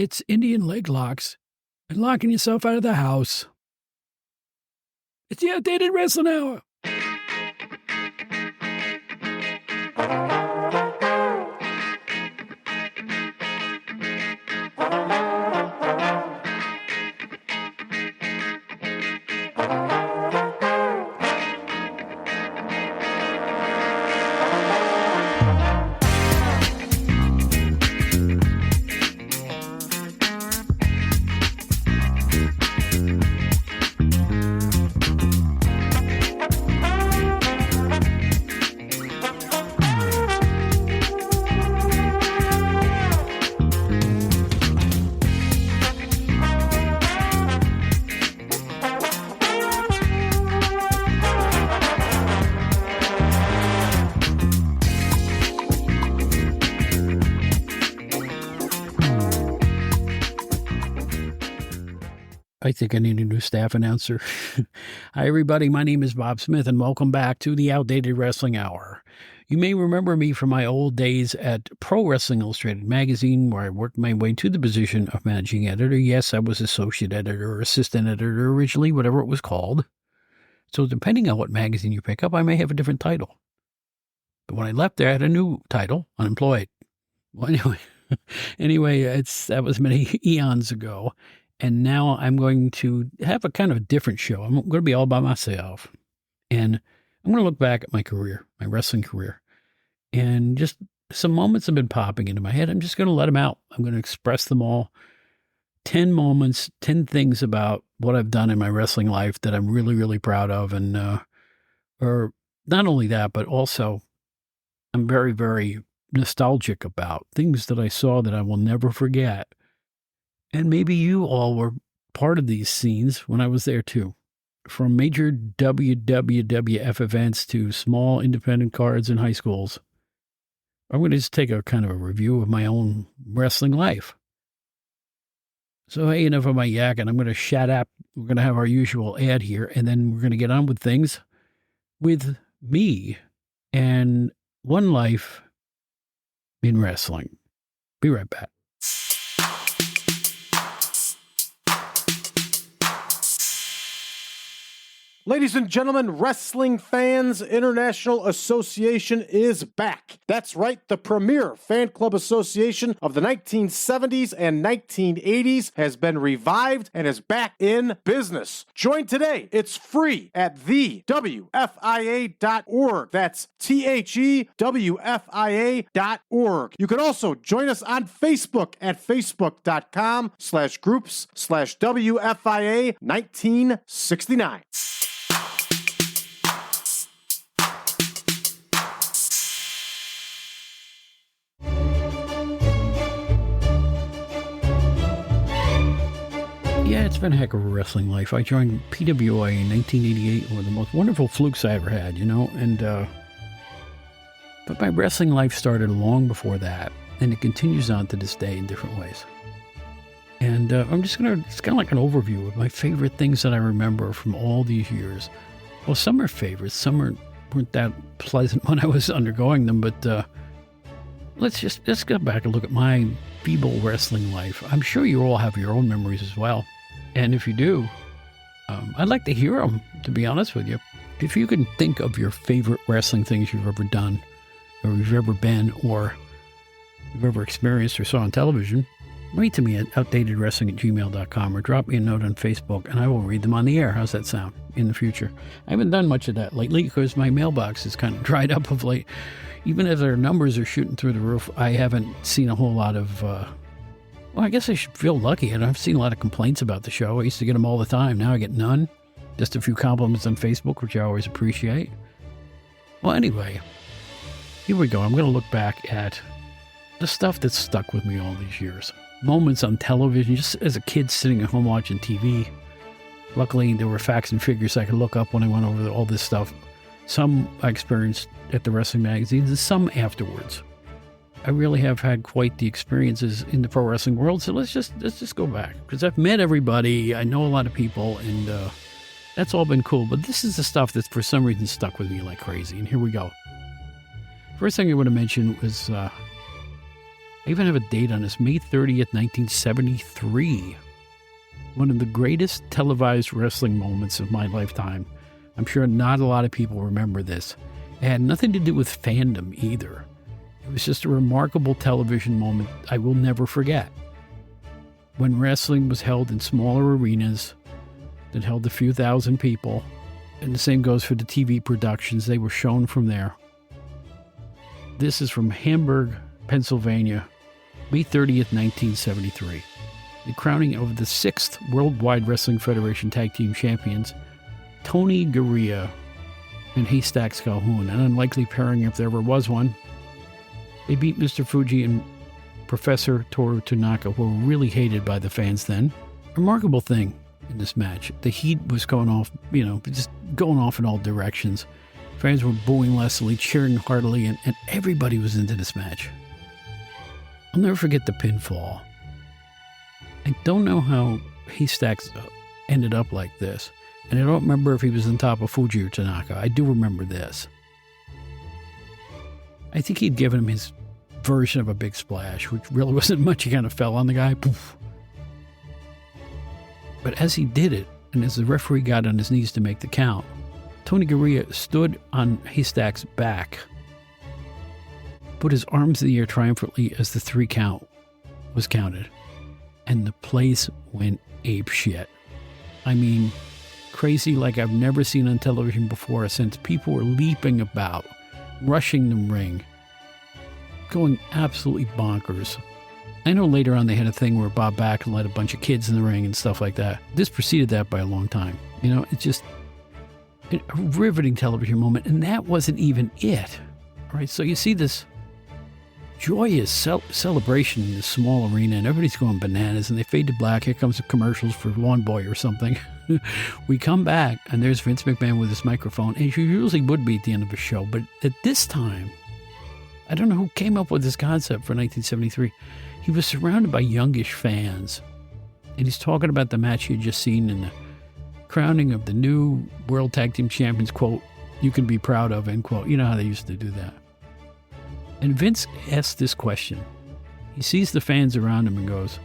It's Indian leg locks and locking yourself out of the house. It's the Outdated Wrestling Hour. I think I need a new staff announcer. Hi, everybody. My name is Bob Smith, and welcome back to the Outdated Wrestling Hour. You may remember me from my old days at Pro Wrestling Illustrated magazine, where I worked my way to the position of managing editor. Yes, I was associate editor or assistant editor originally, whatever it was called. So depending on what magazine you pick up, I may have a different title. But when I left there, I had a new title, unemployed. Well, anyway, that was many eons ago. And now I'm going to have a kind of a different show. I'm going to be all by myself. And I'm going to look back at my career, my wrestling career. And just some moments have been popping into my head. I'm just going to let them out. I'm going to express them all. 10 moments, 10 things about what I've done in my wrestling life that I'm really, really proud of. And, or not only that, but also I'm very, very nostalgic about things that I saw that I will never forget. And maybe you all were part of these scenes when I was there too. From major WWF events to small independent cards in high schools. I'm going to just take a kind of a review of my own wrestling life. So, hey, enough of my yak, and I'm going to shut up. We're going to have our usual ad here, and then we're going to get on with things with me and one life in wrestling. Be right back. Ladies and gentlemen, Wrestling Fans International Association is back. That's right, the premier fan club association of the 1970s and 1980s has been revived and is back in business. Join today. It's free at thewfia.org. That's thewfia.org. You can also join us on Facebook at facebook.com/groups/WFIA 1969. Yeah, it's been a heck of a wrestling life. I joined PWI in 1988, one of the most wonderful flukes I ever had, but my wrestling life started long before that, and it continues on to this day in different ways. And it's kind of like an overview of my favorite things that I remember from all these years. Well, some are favorites, some weren't that pleasant when I was undergoing them, but let's go back and look at my feeble wrestling life. I'm sure you all have your own memories as well. And if you do, I'd like to hear them, to be honest with you. If you can think of your favorite wrestling things you've ever done, or you've ever been, or you've ever experienced or saw on television, write to me at outdatedwrestling@gmail.com or drop me a note on Facebook, and I will read them on the air. How's that sound in the future? I haven't done much of that lately because my mailbox is kind of dried up of late. Even as our numbers are shooting through the roof, I haven't seen a whole lot of, I guess I should feel lucky. And I've seen a lot of complaints about the show. I used to get them all the time. Now I get none. Just a few compliments on Facebook, which I always appreciate. Well, anyway, here we go. I'm going to look back at the stuff that's stuck with me all these years. Moments on television, just as a kid sitting at home watching TV. Luckily, there were facts and figures I could look up when I went over all this stuff. Some I experienced at the wrestling magazines and some afterwards. I really have had quite the experiences in the pro wrestling world. So let's just go back, because I've met everybody. I know a lot of people, and that's all been cool. But this is the stuff that's for some reason stuck with me like crazy. And here we go. First thing I want to mention was I even have a date on this, May 30th, 1973. One of the greatest televised wrestling moments of my lifetime. I'm sure not a lot of people remember this. It had nothing to do with fandom either. It was just a remarkable television moment I will never forget. When wrestling was held in smaller arenas that held a few thousand people, and the same goes for the TV productions, they were shown from there. This is from Hamburg, Pennsylvania, May 30th, 1973. The crowning of the 6th Worldwide Wrestling Federation Tag Team Champions, Tony Garea and Haystacks Calhoun, an unlikely pairing if there ever was one. They beat Mr. Fuji and Professor Toru Tanaka, who were really hated by the fans then. Remarkable thing in this match. The heat was going off, just going off in all directions. Fans were booing Leslie, cheering heartily, and everybody was into this match. I'll never forget the pinfall. I don't know how Haystacks ended up like this, and I don't remember if he was on top of Fuji or Tanaka. I do remember this. I think he'd given him his version of a big splash, which really wasn't much. He kind of fell on the guy. Poof. But as he did it, and as the referee got on his knees to make the count, Tony Garea stood on Haystacks' back, put his arms in the air triumphantly as the 3 count was counted, and the place went apeshit. I mean, crazy like I've never seen on television before, since people were leaping about, rushing the ring, going absolutely bonkers. I know later on they had a thing where Bob Backlund let a bunch of kids in the ring and stuff like that. This preceded that by a long time. It's just a riveting television moment, and that wasn't even it. All right, so you see this joyous celebration in this small arena, and everybody's going bananas, and they fade to black. Here comes the commercials for Lawn Boy or something. We come back, and there's Vince McMahon with his microphone, and he usually would be at the end of a show, but at this time, I don't know who came up with this concept for 1973. He was surrounded by youngish fans, and he's talking about the match he had just seen and the crowning of the new World Tag Team Champions, quote, you can be proud of, end quote. You know how they used to do that. And Vince asks this question. He sees the fans around him and goes,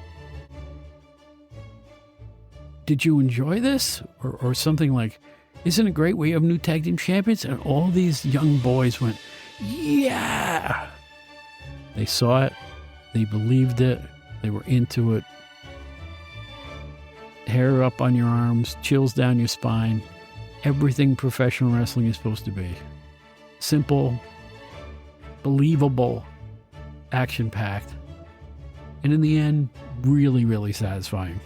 did you enjoy this? Or something like, isn't it great we have new tag team champions? And all these young boys went, yeah. They saw it. They believed it. They were into it. Hair up on your arms, chills down your spine. Everything professional wrestling is supposed to be. Simple, believable, action-packed, and in the end, really, really satisfying.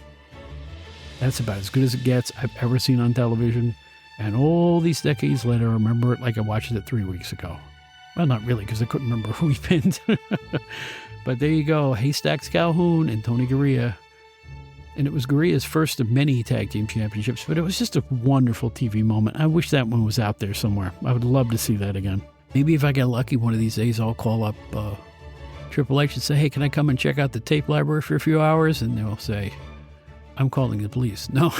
That's about as good as it gets I've ever seen on television, and all these decades later, I remember it like I watched it 3 weeks ago. Well, not really, because I couldn't remember who he pinned. But there you go, Haystacks Calhoun and Tony Garea. And it was Garea's first of many tag team championships, but it was just a wonderful TV moment. I wish that one was out there somewhere. I would love to see that again. Maybe if I get lucky one of these days, I'll call up Triple H and say, hey, can I come and check out the tape library for a few hours? And they'll say, I'm calling the police. No,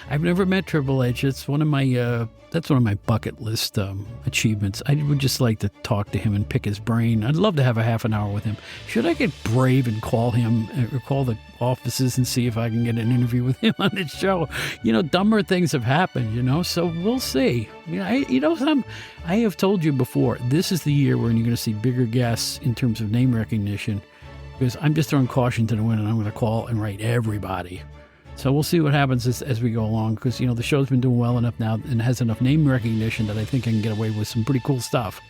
I've never met Triple H. It's one of my bucket list achievements. I would just like to talk to him and pick his brain. I'd love to have a half an hour with him. Should I get brave and call him or call the offices and see if I can get an interview with him on this show? Dumber things have happened, so we'll see. I have told you before, this is the year when you're going to see bigger guests in terms of name recognition, because I'm just throwing caution to the wind and I'm going to call and write everybody. So we'll see what happens as we go along, because, the show's been doing well enough now and has enough name recognition that I think I can get away with some pretty cool stuff.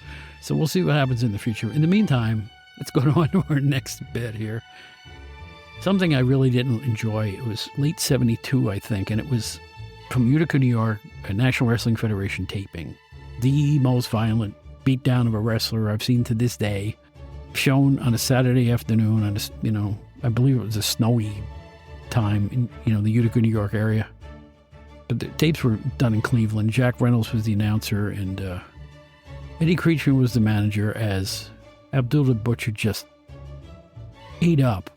So we'll see what happens in the future. In the meantime, let's go on to our next bit here. Something I really didn't enjoy. It was late 72, I think, and it was from Utica, New York, a National Wrestling Federation taping. The most violent beatdown of a wrestler I've seen to this day, shown on a Saturday afternoon on I believe it was a snowy time in the Utica, New York area. But the tapes were done in Cleveland. Jack Reynolds was the announcer, and Eddie Creechman was the manager, as Abdullah Butcher just ate up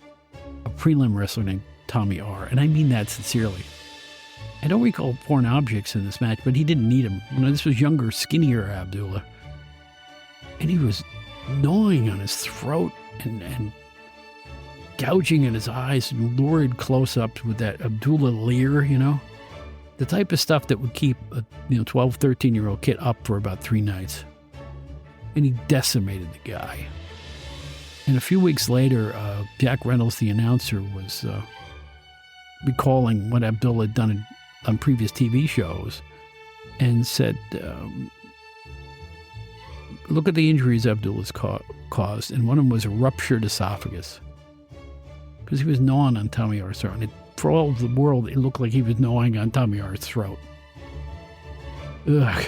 a prelim wrestler named Tommy R. And I mean that sincerely. I don't recall foreign objects in this match, but he didn't need them. This was younger, skinnier Abdullah. And he was gnawing on his throat and gouging in his eyes and lurid close-ups with that Abdullah leer, you know? The type of stuff that would keep a 12, 13-year-old kid up for about 3 nights. And he decimated the guy. And a few weeks later, Jack Reynolds, the announcer, was recalling what Abdullah had done on previous TV shows and said, look at the injuries Abdullah's caused. And one of them was a ruptured esophagus. Because he was gnawing on Tommy R's throat. And for all of the world, it looked like he was gnawing on Tommy R's throat. Ugh.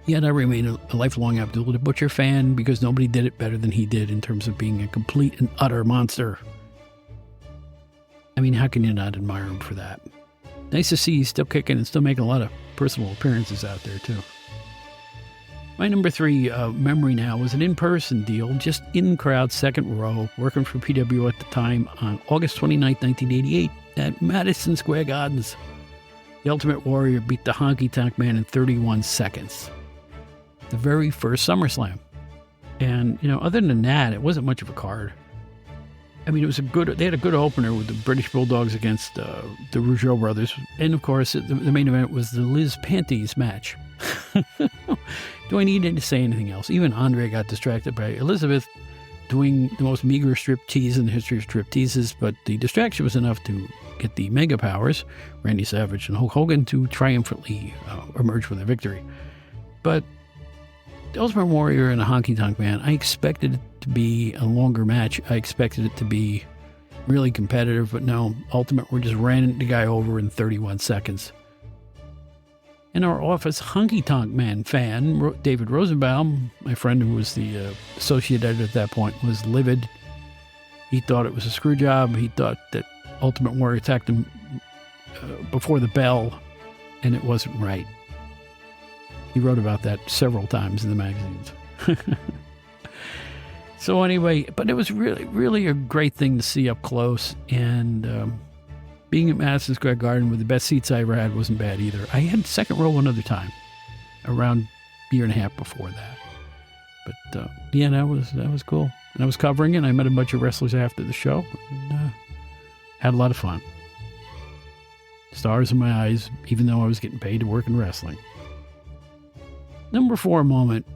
Yet I remain a lifelong Abdullah the Butcher fan because nobody did it better than he did in terms of being a complete and utter monster. I mean, how can you not admire him for that? Nice to see he's still kicking and still making a lot of personal appearances out there, too. My number 3 memory now was an in-person deal, just in crowd, second row, working for PWO at the time on August 29th, 1988 at Madison Square Gardens. The Ultimate Warrior beat the Honky Tonk Man in 31 seconds. The very first SummerSlam. And, other than that, it wasn't much of a card. I mean, they had a good opener with the British Bulldogs against the Rougeau brothers. And, of course, the main event was the Liz Panties match. Do I need to say anything else? Even Andre got distracted by Elizabeth doing the most meager striptease in the history of stripteases, but the distraction was enough to get the Mega Powers, Randy Savage and Hulk Hogan, to triumphantly emerge with a victory. But the Ultimate Warrior and a Honky Tonk Man, I expected it to be a longer match. I expected it to be really competitive, but no, Ultimate Warrior just ran the guy over in 31 seconds. In our office, Honky Tonk Man fan, David Rosenbaum, my friend who was the associate editor at that point, was livid. He thought it was a screw job. He thought that Ultimate Warrior attacked him before the bell, and it wasn't right. He wrote about that several times in the magazines. So anyway, but it was really, really a great thing to see up close, and being at Madison Square Garden with the best seats I ever had wasn't bad either. I had second row one other time, around a year and a half before that. But yeah, that was cool. And I was covering it, and I met a bunch of wrestlers after the show, and had a lot of fun. Stars in my eyes, even though I was getting paid to work in wrestling. Number 4 moment,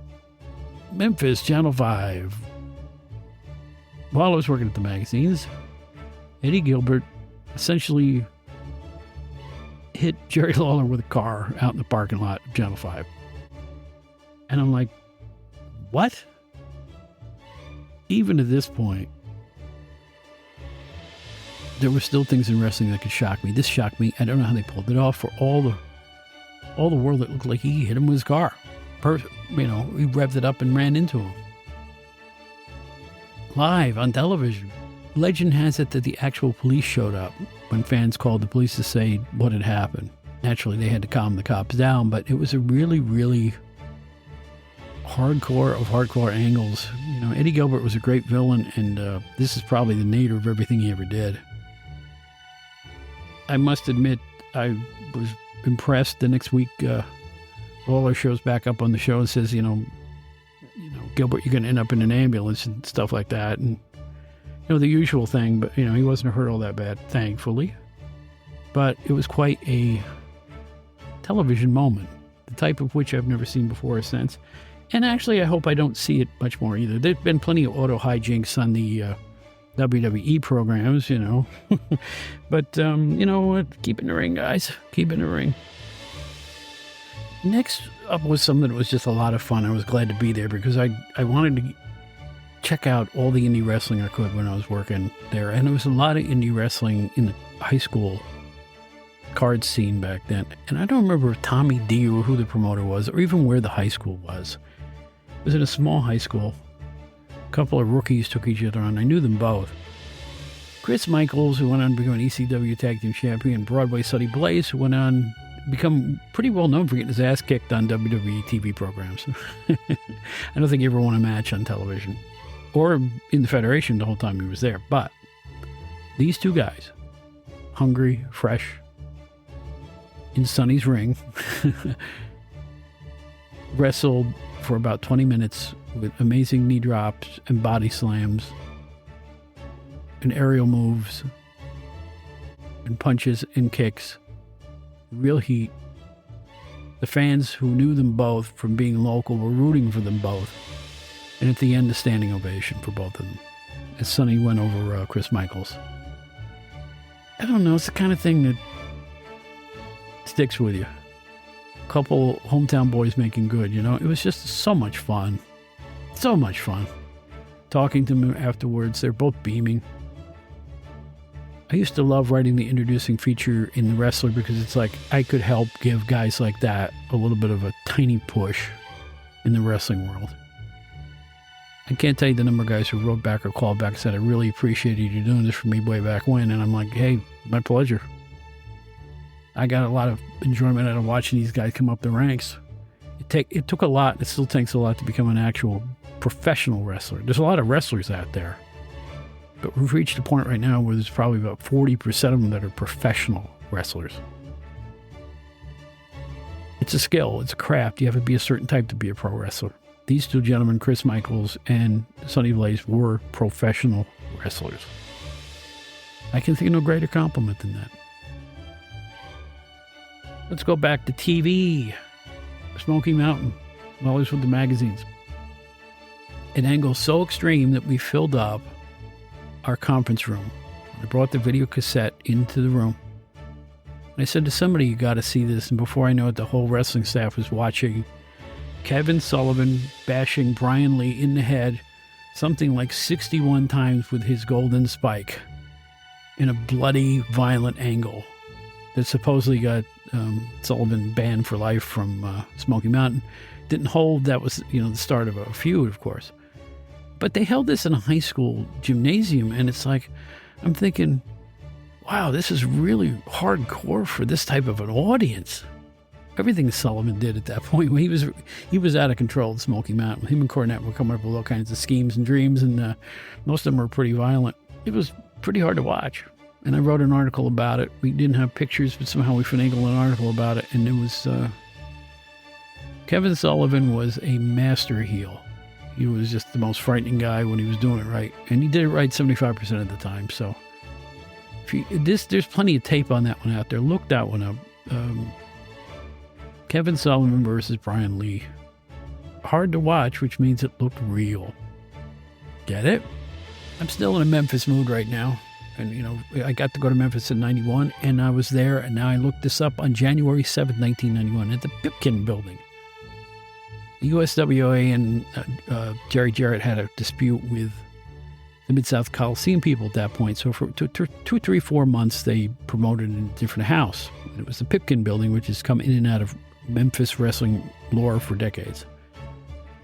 Memphis, Channel 5. While I was working at the magazines, Eddie Gilbert essentially hit Jerry Lawler with a car out in the parking lot of Channel 5. And I'm like, what? Even at this point, there were still things in wrestling that could shock me. This shocked me. I don't know how they pulled it off. For all the world, it looked like he hit him with his car. He revved it up and ran into him. Live on television. Legend has it that the actual police showed up when fans called the police to say what had happened. Naturally, they had to calm the cops down, but it was a really, really hardcore of hardcore angles. Eddie Gilbert was a great villain, and this is probably the nadir of everything he ever did. I must admit, I was impressed. The next week, Lawler shows back up on the show and says, Gilbert, you're going to end up in an ambulance and stuff like that. And, the usual thing, but, he wasn't hurt all that bad, thankfully. But it was quite a television moment, the type of which I've never seen before or since. And actually, I hope I don't see it much more either. There's been plenty of auto hijinks on the WWE programs, But, keep in the ring, guys. Keep in the ring. Next up was something that was just a lot of fun. I was glad to be there because I wanted to check out all the indie wrestling I could when I was working there. And there was a lot of indie wrestling in the high school card scene back then. And I don't remember if Tommy D or who the promoter was or even where the high school was. It was in a small high school. A couple of rookies took each other on. I knew them both. Chris Michaels, who went on to become an ECW Tag Team Champion, Broadway Sonny Blaze, who went on to become pretty well known for getting his ass kicked on WWE TV programs. I don't think he ever won a match on television or in the Federation the whole time he was there. But these two guys, hungry, fresh, in Sonny's ring, wrestled for about 20 minutes with amazing knee drops and body slams and aerial moves and punches and kicks. Real heat. The fans who knew them both from being local were rooting for them both. And at the end, a standing ovation for both of them as Sonny went over Chris Michaels. I don't know. It's the kind of thing that sticks with you. A couple hometown boys making good, you know. It was just so much fun. So much fun. Talking to them afterwards, they're both beaming. I used to love writing the introducing feature in The Wrestler because it's like I could help give guys like that a little bit of a tiny push in the wrestling world. I can't tell you the number of guys who wrote back or called back and said, I really appreciated you doing this for me way back when. And I'm like, hey, my pleasure. I got a lot of enjoyment out of watching these guys come up the ranks. It took a lot. It still takes a lot to become an actual professional wrestler. There's a lot of wrestlers out there. But we've reached a point right now where there's probably about 40% of them that are professional wrestlers. It's a skill. It's a craft. You have to be a certain type to be a pro wrestler. These two gentlemen, Chris Michaels and Sonny Blaze, were professional wrestlers. I can think of no greater compliment than that. Let's go back to TV. Smoky Mountain. Always with the magazines. An angle so extreme that we filled up our conference room. I brought the video cassette into the room. And I said to somebody, you got to see this. And before I know it, the whole wrestling staff was watching Kevin Sullivan bashing Brian Lee in the head something like 61 times with his golden spike in a bloody, violent angle that supposedly got Sullivan banned for life from Smoky Mountain. Didn't hold. That was, the start of a feud, of course. But they held this in a high school gymnasium, and it's like, I'm thinking, wow, this is really hardcore for this type of an audience. Everything Sullivan did at that point, he was out of control at Smoky Mountain. Him and Cornette were coming up with all kinds of schemes and dreams, and most of them were pretty violent. It was pretty hard to watch. And I wrote an article about it. We didn't have pictures, but somehow we finagled an article about it, and it was Kevin Sullivan was a master heel. He was just the most frightening guy when he was doing it right. And he did it right 75% of the time. So there's plenty of tape on that one out there. Look that one up. Kevin Sullivan versus Brian Lee. Hard to watch, which means it looked real. Get it? I'm still in a Memphis mood right now. And, I got to go to Memphis in 91, and I was there. And now I looked this up on January 7th, 1991 at the Pipkin Building. The USWA and Jerry Jarrett had a dispute with the Mid-South Coliseum people at that point. So for 2, 3, 4 months, they promoted in a different house. It was the Pipkin Building, which has come in and out of Memphis wrestling lore for decades.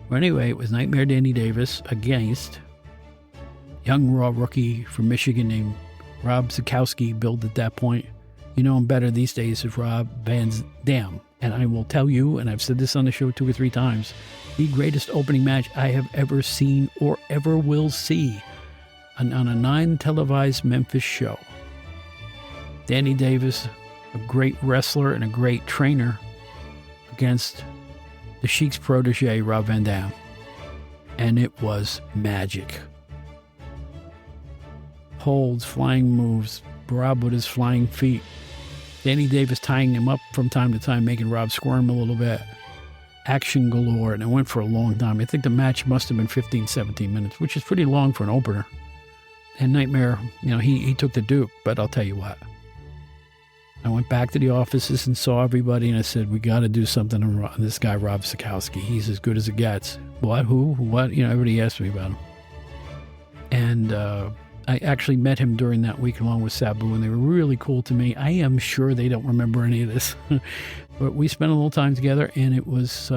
Well, anyway, it was Nightmare Danny Davis against young raw rookie from Michigan named Rob Zukowski, billed at that point. You know him better these days as Rob Van Dam. And I will tell you, and I've said this on the show 2 or 3 times, the greatest opening match I have ever seen or ever will see on a 9 televised Memphis show. Danny Davis, a great wrestler and a great trainer, against the Sheik's protege, Rob Van Dam. And it was magic. Holds, flying moves, Rob with his flying feet. Danny Davis tying him up from time to time, making Rob squirm a little bit. Action galore, and it went for a long time. I think the match must have been 15, 17 minutes, which is pretty long for an opener. And Nightmare, he took the Duke, but I'll tell you what. I went back to the offices and saw everybody, and I said, we got to do something on this guy, Rob Zukowski. He's as good as it gets. What? Who? What? Everybody asked me about him. And I actually met him during that week along with Sabu, and they were really cool to me. I am sure they don't remember any of this. But we spent a little time together, and it was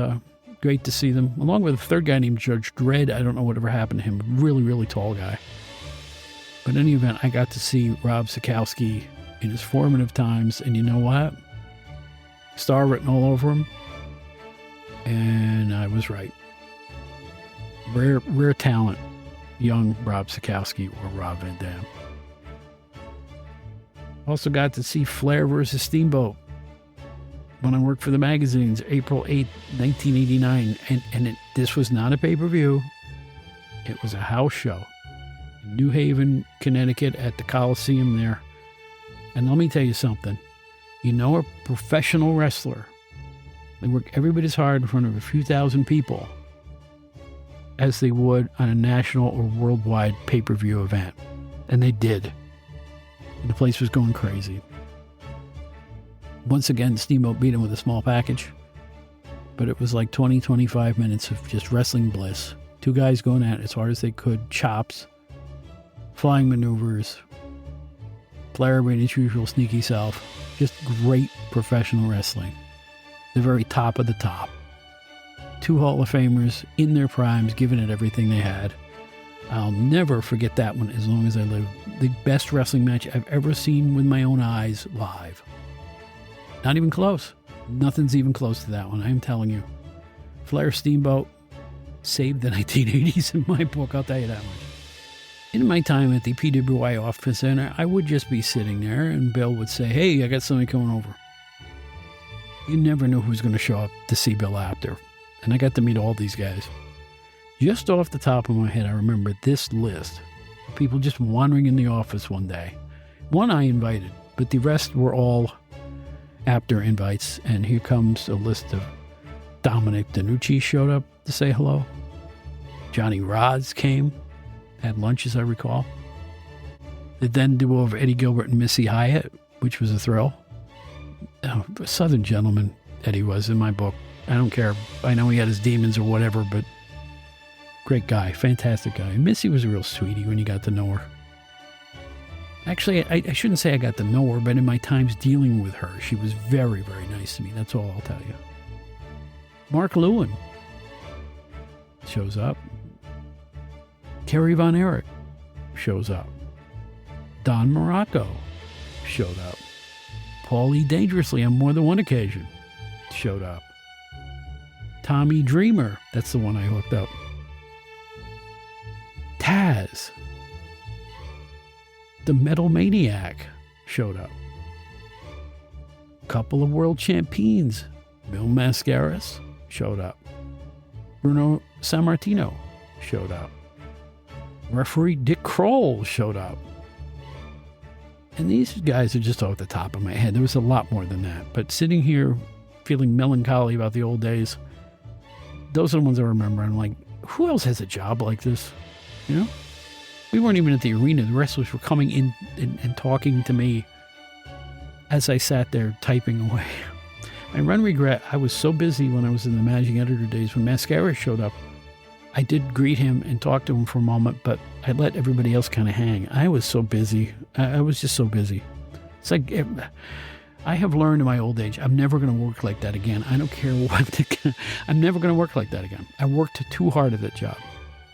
great to see them, along with a third guy named Judge Dredd. I don't know whatever happened to him. Really, really tall guy. But in any event, I got to see Rob Zukowski in his formative times, and you know what? Star written all over him. And I was right. Rare talent. Young Rob Zukowski or Rob Van Dam. Also got to see Flair versus Steamboat. when I worked for the magazines, April 8th, 1989. This was not a pay-per-view. It was a house show in New Haven, Connecticut at the Coliseum there. And let me tell you something. You know, a professional wrestler, they work every bit as hard in front of a few thousand people as they would on a national or worldwide pay-per-view event. And they did. And the place was going crazy. Once again, Steamboat beat him with a small package. But it was like 20, 25 minutes of just wrestling bliss. Two guys going at it as hard as they could. Chops. Flying maneuvers. Flair being his usual sneaky self. Just great professional wrestling. The very top of the top. Two Hall of Famers in their primes, giving it everything they had. I'll never forget that one as long as I live. The best wrestling match I've ever seen with my own eyes live. Not even close. Nothing's even close to that one, I'm telling you. Flair Steamboat saved the 1980s in my book, I'll tell you that much. In my time at the PWI office center, I would just be sitting there and Bill would say, "Hey, I got somebody coming over." You never knew who was going to show up to see Bill after. And I got to meet all these guys. Just off the top of my head, I remember this list of people just wandering in the office one day. One I invited, but the rest were all after invites. And here comes a list of Dominic DeNucci showed up to say hello. Johnny Rods came, had lunch as I recall. The then duo of Eddie Gilbert and Missy Hyatt, which was a thrill. A Southern gentleman Eddie was in my book. I don't care. I know he had his demons or whatever, but great guy, fantastic guy. And Missy was a real sweetie when you got to know her. Actually, I shouldn't say I got to know her, but in my times dealing with her, she was very, very nice to me. That's all I'll tell you. Mark Lewin shows up. Kerry Von Erich shows up. Don Morocco showed up. Paulie Dangerously on more than one occasion showed up. Tommy Dreamer, that's the one I hooked up. Taz, the Metal Maniac, showed up. Couple of world champions, Bill Mascaras, showed up. Bruno Sammartino showed up. Referee Dick Kroll showed up. And these guys are just off the top of my head. There was a lot more than that. But sitting here feeling melancholy about the old days, those are the ones I remember. I'm like, who else has a job like this? You know? We weren't even at the arena. The wrestlers were coming in and talking to me as I sat there typing away. My one regret, I was so busy when I was in the managing editor days. When Mascaras showed up, I did greet him and talk to him for a moment, but I let everybody else kind of hang. I was so busy. I was just so busy. It's like, I have learned in my old age, I'm never going to work like that again. I don't care what. I'm never going to work like that again. I worked too hard at that job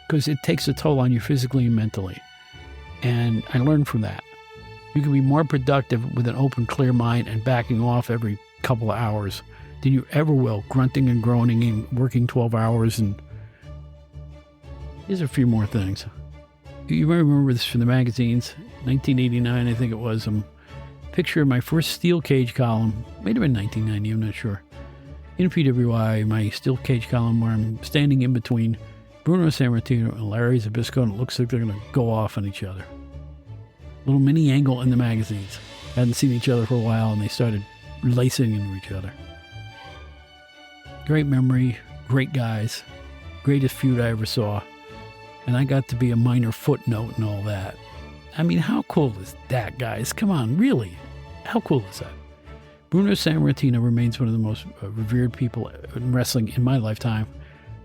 because it takes a toll on you physically and mentally. And I learned from that. You can be more productive with an open, clear mind and backing off every couple of hours than you ever will, grunting and groaning and working 12 hours. And here's a few more things. You may remember this from the magazines. 1989, I think it was. Picture of my first steel cage column. Might have been 1990, I'm not sure. In PWI, my steel cage column where I'm standing in between Bruno Sammartino and Larry Zbyszko, and it looks like they're going to go off on each other. Little mini angle in the magazines. Hadn't seen each other for a while, and they started lacing into each other. Great memory, great guys, greatest feud I ever saw. And I got to be a minor footnote and all that. I mean, how cool is that, guys? Come on, really? How cool is that? Bruno Sammartino remains one of the most revered people in wrestling in my lifetime.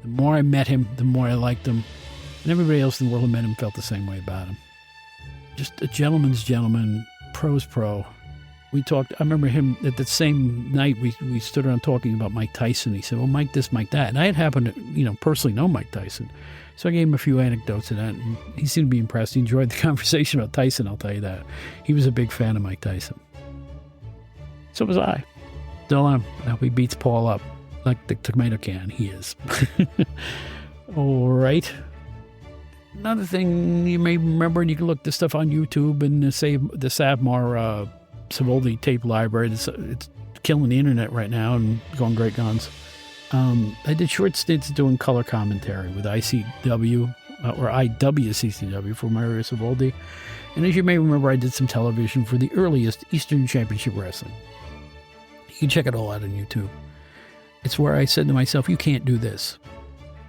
The more I met him, the more I liked him. And everybody else in the world who met him felt the same way about him. Just a gentleman's gentleman, pro's pro. We talked, I remember him at the same night, we stood around talking about Mike Tyson. He said, well, Mike this, Mike that. And I had happened to, personally know Mike Tyson. So I gave him a few anecdotes of that, and he seemed to be impressed. He enjoyed the conversation about Tyson, I'll tell you that. He was a big fan of Mike Tyson. So was I. Still am. I hope he beats Paul up like the tomato can. He is. All right. Another thing you may remember, and you can look this stuff on YouTube and the Savmar Savoldi tape library. It's killing the internet right now and going great guns. I did short stints doing color commentary with ICW or IWCCW for Mario Savoldi. And as you may remember, I did some television for the earliest Eastern Championship Wrestling. You can check it all out on YouTube. It's where I said to myself, you can't do this.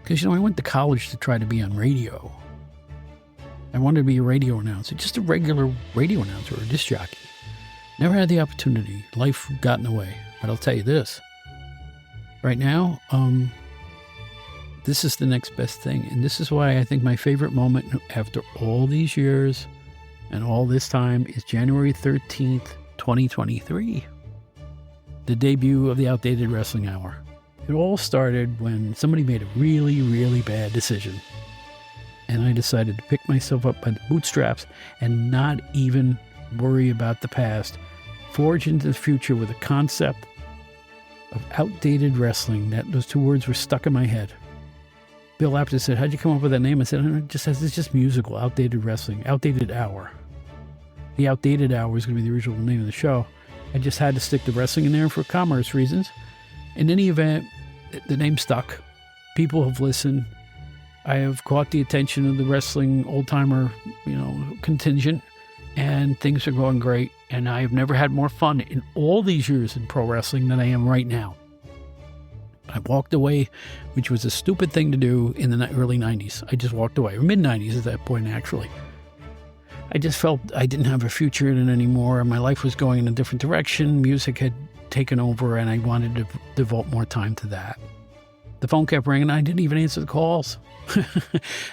Because, I went to college to try to be on radio. I wanted to be a radio announcer, just a regular radio announcer or a disc jockey. Never had the opportunity. Life got in the way. But I'll tell you this. Right now, this is the next best thing. And this is why I think my favorite moment after all these years and all this time is January 13th, 2023. The debut of the Outdated Wrestling Hour. It all started when somebody made a really, really bad decision. And I decided to pick myself up by the bootstraps and not even worry about the past. Forge into the future with a concept of outdated wrestling. Those two words were stuck in my head. Bill Apter said, how'd you come up with that name? I said, it's just musical, outdated wrestling, outdated hour. The Outdated Hour is going to be the original name of the show. I just had to stick the wrestling in there for commerce reasons. In any event, the name stuck. People have listened. I have caught the attention of the wrestling old-timer, contingent, and things are going great. And I have never had more fun in all these years in pro wrestling than I am right now. I walked away, which was a stupid thing to do in the early 90s. I just walked away, or mid-90s at that point, actually. I just felt I didn't have a future in it anymore, and my life was going in a different direction. Music had taken over, and I wanted to devote more time to that. The phone kept ringing, and I didn't even answer the calls.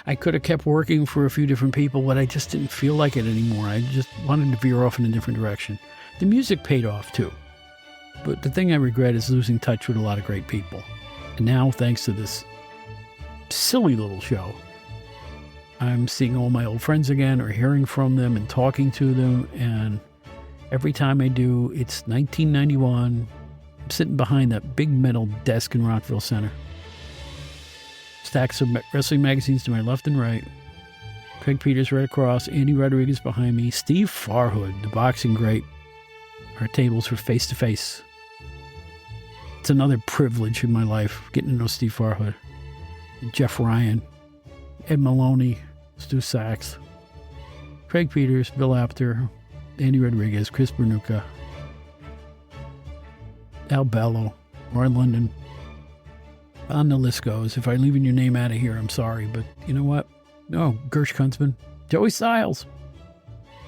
I could have kept working for a few different people, but I just didn't feel like it anymore. I just wanted to veer off in a different direction. The music paid off, too. But the thing I regret is losing touch with a lot of great people. And now, thanks to this silly little show, I'm seeing all my old friends again or hearing from them and talking to them. And every time I do, it's 1991. I'm sitting behind that big metal desk in Rockville Center. Stacks of wrestling magazines to my left and right. Craig Peters right across. Andy Rodriguez behind me. Steve Farhood, the boxing great. Our tables were face to face. It's another privilege in my life, getting to know Steve Farhood. And Jeff Ryan. Ed Maloney, Stu Sachs, Craig Peters, Bill Apter, Andy Rodriguez, Chris Bernucca, Al Bello, Roy London. On the list goes. If I'm leaving your name out of here, I'm sorry. But you know what? No, Gersh Kuntzman, Joey Styles.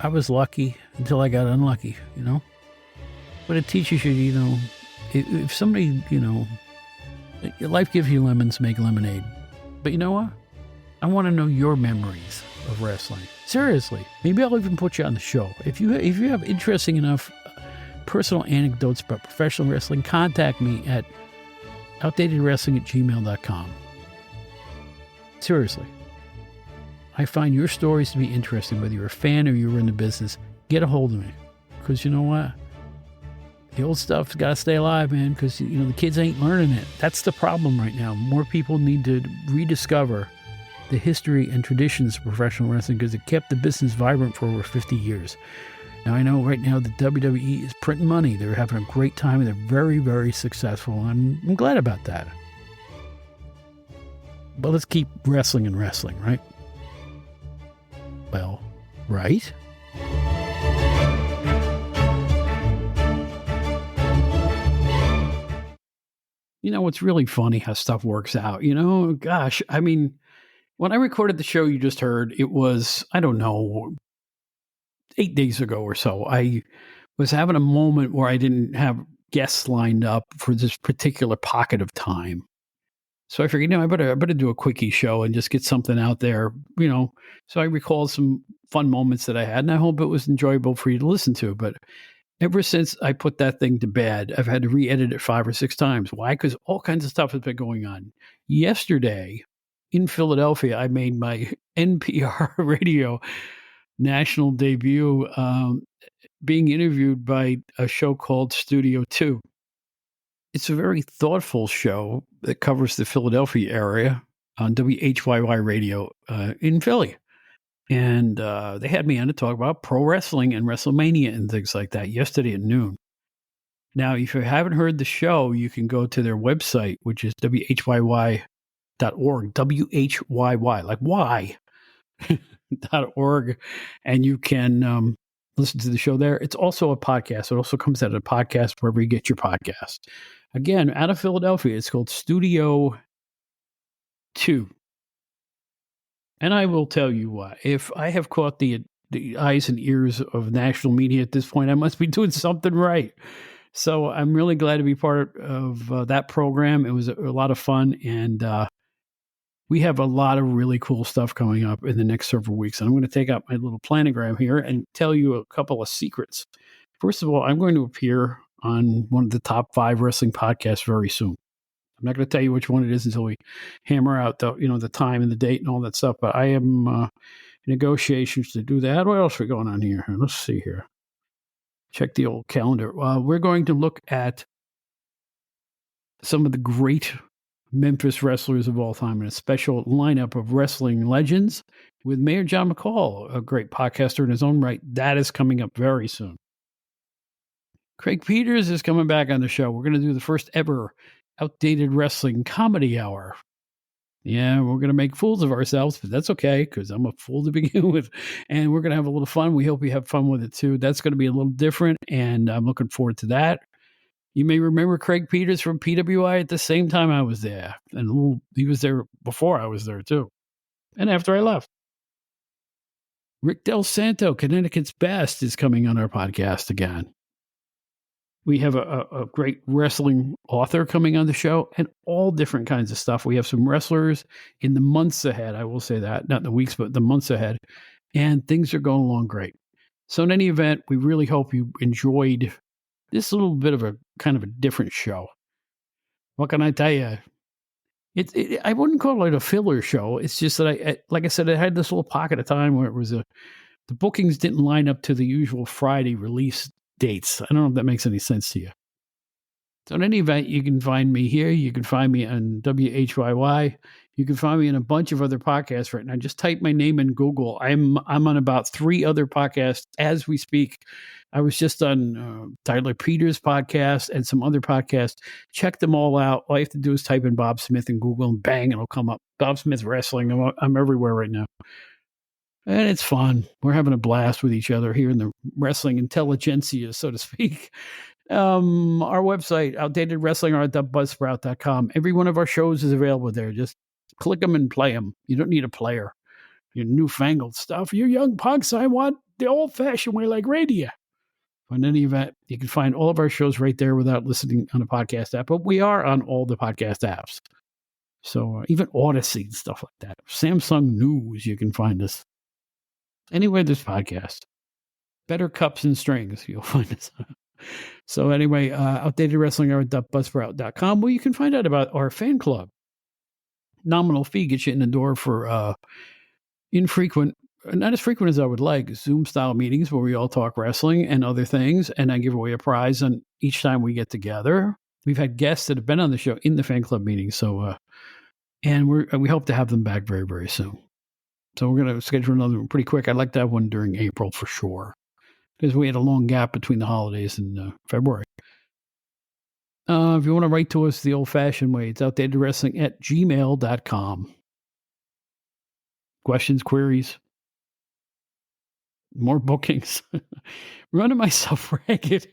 I was lucky until I got unlucky, But it teaches you, if somebody, life gives you lemons, make lemonade. But you know what? I want to know your memories of wrestling. Seriously. Maybe I'll even put you on the show. If you have interesting enough personal anecdotes about professional wrestling, contact me at outdatedwrestling@gmail.com. Seriously. I find your stories to be interesting, whether you're a fan or you're in the business. Get a hold of me. Because you know what? The old stuff's got to stay alive, man, because, the kids ain't learning it. That's the problem right now. More people need to rediscover the history and traditions of professional wrestling because it kept the business vibrant for over 50 years. Now, I know right now the WWE is printing money. They're having a great time, and they're very, very successful. And I'm glad about that. But let's keep wrestling and wrestling, right? Well, right? It's really funny how stuff works out. Gosh, when I recorded the show you just heard, it was, 8 days ago or so. I was having a moment where I didn't have guests lined up for this particular pocket of time. So I figured, I better do a quickie show and just get something out there, So I recalled some fun moments that I had, and I hope it was enjoyable for you to listen to. But ever since I put that thing to bed, I've had to re-edit it 5 or 6 times. Why? Because all kinds of stuff has been going on. Yesterday, in Philadelphia, I made my NPR radio national debut, being interviewed by a show called Studio 2. It's a very thoughtful show that covers the Philadelphia area on WHYY radio in Philly. And they had me on to talk about pro wrestling and WrestleMania and things like that yesterday at noon. Now, if you haven't heard the show, you can go to their website, which is whyy.org, WHYY, like why, .org, and you can listen to the show there. It's also a podcast. It also comes out of a podcast wherever you get your podcast. Again, out of Philadelphia, it's called Studio 2. And I will tell you what, if I have caught the eyes and ears of national media at this point, I must be doing something right. So I'm really glad to be part of that program. It was a lot of fun, and we have a lot of really cool stuff coming up in the next several weeks. And I'm going to take out my little planogram here and tell you a couple of secrets. First of all, I'm going to appear on one of the top 5 wrestling podcasts very soon. I'm not going to tell you which one it is until we hammer out the time and the date and all that stuff. But I am in negotiations to do that. What else are we going on here? Let's see here. Check the old calendar. We're going to look at some of the great Memphis wrestlers of all time in a special lineup of wrestling legends with Mayor John McCall, a great podcaster in his own right. That is coming up very soon. Craig Peters is coming back on the show. We're going to do the first ever Outdated Wrestling Comedy Hour. Yeah, we're going to make fools of ourselves, but that's okay because I'm a fool to begin with. And we're going to have a little fun. We hope you have fun with it too. That's going to be a little different, and I'm looking forward to that. You may remember Craig Peters from PWI at the same time I was there. And he was there before I was there too. And after I left. Rick Del Santo, Connecticut's Best, is coming on our podcast again. We have a great wrestling author coming on the show and all different kinds of stuff. We have some wrestlers in the months ahead. I will say that, not the weeks, but the months ahead. And things are going along great. So in any event, we really hope you enjoyed this little bit of a kind of a different show. What can I tell you? I wouldn't call it a filler show. It's just that like I said, I had this little pocket of time where it was the bookings didn't line up to the usual Friday release dates. I don't know if that makes any sense to you. So in any event, you can find me here. You can find me on WHYY. You can find me in a bunch of other podcasts right now. Just type my name in Google. I'm on about 3 other podcasts as we speak. I was just on Tyler Peters' podcast and some other podcasts. Check them all out. All you have to do is type in Bob Smith in Google and bang, it'll come up. Bob Smith Wrestling. I'm everywhere right now. And it's fun. We're having a blast with each other here in the wrestling intelligentsia, so to speak. Our website, outdatedwrestling.buzzsprout.com. Every one of our shows is available there. Just click them and play them. You don't need a player. Your newfangled stuff. You young punks, I want the old-fashioned way like radio. In any event, you can find all of our shows right there without listening on a podcast app. But we are on all the podcast apps. So even Odyssey and stuff like that. Samsung News, you can find us. Anyway, this podcast. Better Cups and Strings, you'll find us. So anyway, outdatedwrestling.buzzsprout.com, where you can find out about our fan club. Nominal fee gets you in the door for infrequent, not as frequent as I would like, Zoom-style meetings where we all talk wrestling and other things, and I give away a prize on each time we get together. We've had guests that have been on the show in the fan club meetings, so and we hope to have them back very, very soon. So we're going to schedule another one pretty quick. I'd like to have one during April for sure, because we had a long gap between the holidays and February. If you want to write to us the old-fashioned way, it's outdatedwrestling@gmail.com. Questions, queries, more bookings. Running myself ragged,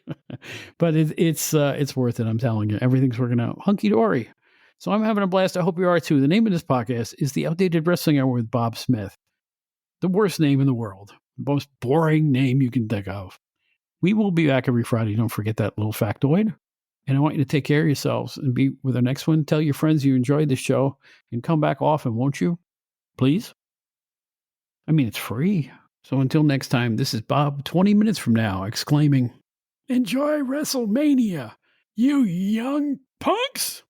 but it's worth it. I'm telling you, everything's working out hunky-dory. So I'm having a blast. I hope you are too. The name of this podcast is The Outdated Wrestling Hour with Bob Smith. The worst name in the world. The most boring name you can think of. We will be back every Friday. Don't forget that little factoid. And I want you to take care of yourselves and be with our next one. Tell your friends you enjoyed the show and come back often, won't you? Please? I mean, it's free. So until next time, this is Bob 20 minutes from now exclaiming, "Enjoy WrestleMania, you young punks!"